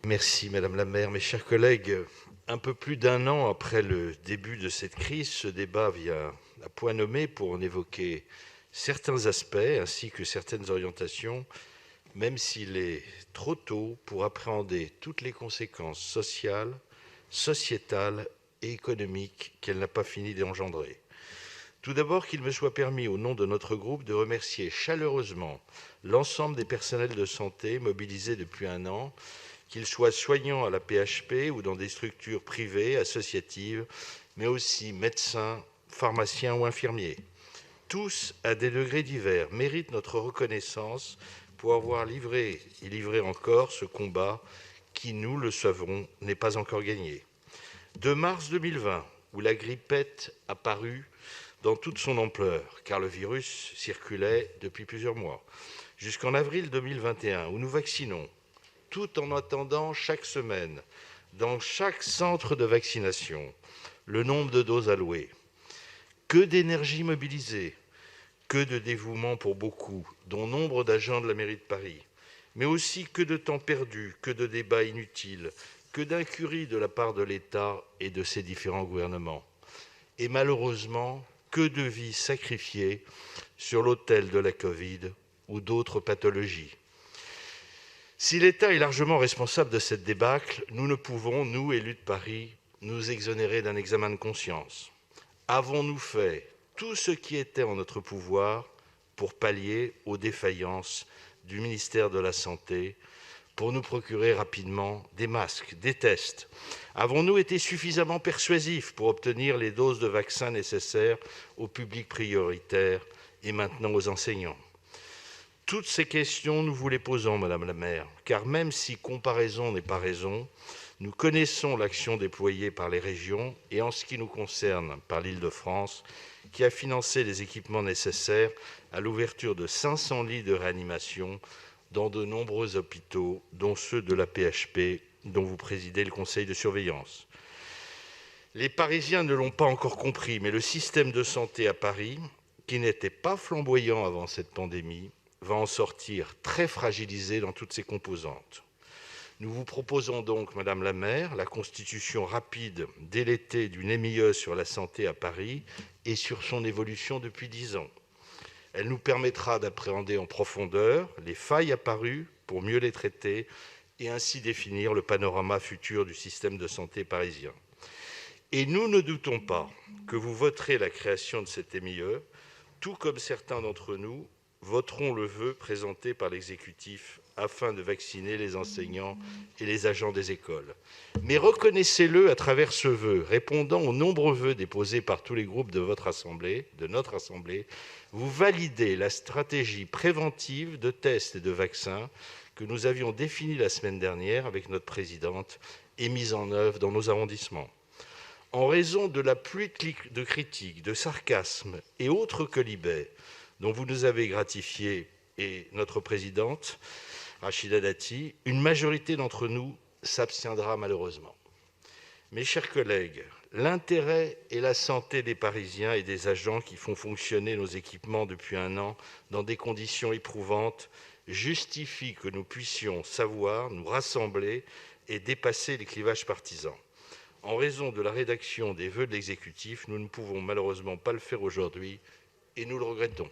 Merci Madame la maire. Mes chers collègues, un peu plus d'un an après le début de cette crise, ce débat vient à point nommé pour en évoquer certains aspects ainsi que certaines orientations, même s'il est trop tôt pour appréhender toutes les conséquences sociales, sociétales et économiques qu'elle n'a pas fini d'engendrer. Tout d'abord, qu'il me soit permis, au nom de notre groupe, de remercier chaleureusement l'ensemble des personnels de santé mobilisés depuis un an, qu'ils soient soignants à la PHP ou dans des structures privées, associatives, mais aussi médecins, pharmaciens ou infirmiers. Tous, à des degrés divers, méritent notre reconnaissance pour avoir livré et livré encore ce combat qui, nous le savons, n'est pas encore gagné. De mars 2020, où la grippette apparut dans toute son ampleur, car le virus circulait depuis plusieurs mois, jusqu'en avril 2021, où nous vaccinons, tout en attendant chaque semaine, dans chaque centre de vaccination, le nombre de doses allouées. Que d'énergie mobilisée, que de dévouement pour beaucoup, dont nombre d'agents de la mairie de Paris, mais aussi que de temps perdu, que de débats inutiles, que d'incurie de la part de l'État et de ses différents gouvernements. Et malheureusement, que de vies sacrifiées sur l'autel de la Covid ou d'autres pathologies. Si l'État est largement responsable de cette débâcle, nous ne pouvons, nous, élus de Paris, nous exonérer d'un examen de conscience. Avons-nous fait tout ce qui était en notre pouvoir pour pallier aux défaillances du ministère de la Santé, pour nous procurer rapidement des masques, des tests? Avons-nous été suffisamment persuasifs pour obtenir les doses de vaccins nécessaires au public prioritaire et maintenant aux enseignants? Toutes ces questions, nous vous les posons, Madame la maire, car même si comparaison n'est pas raison, nous connaissons l'action déployée par les régions et, en ce qui nous concerne, par l'Île-de-France, qui a financé les équipements nécessaires à l'ouverture de 500 lits de réanimation dans de nombreux hôpitaux, dont ceux de la PHP, dont vous présidez le conseil de surveillance. Les Parisiens ne l'ont pas encore compris, mais le système de santé à Paris, qui n'était pas flamboyant avant cette pandémie, va en sortir très fragilisé dans toutes ses composantes. Nous vous proposons donc, Madame la maire, la constitution rapide dès l'été d'une MIE sur la santé à Paris et sur son évolution depuis 10 ans. Elle nous permettra d'appréhender en profondeur les failles apparues pour mieux les traiter et ainsi définir le panorama futur du système de santé parisien. Et nous ne doutons pas que vous voterez la création de cette MIE, tout comme certains d'entre nous voteront le vœu présenté par l'exécutif afin de vacciner les enseignants et les agents des écoles. Mais reconnaissez-le à travers ce vœu, répondant aux nombreux vœux déposés par tous les groupes de votre assemblée, de notre assemblée, vous validez la stratégie préventive de tests et de vaccins que nous avions définie la semaine dernière avec notre présidente et mise en œuvre dans nos arrondissements. En raison de la pluie de critiques, de sarcasmes et autres quolibets dont vous nous avez gratifié et notre présidente, Rachida Dati, une majorité d'entre nous s'abstiendra malheureusement. Mes chers collègues, l'intérêt et la santé des Parisiens et des agents qui font fonctionner nos équipements depuis un an dans des conditions éprouvantes justifient que nous puissions savoir nous rassembler et dépasser les clivages partisans. En raison de la rédaction des vœux de l'exécutif, nous ne pouvons malheureusement pas le faire aujourd'hui et nous le regrettons.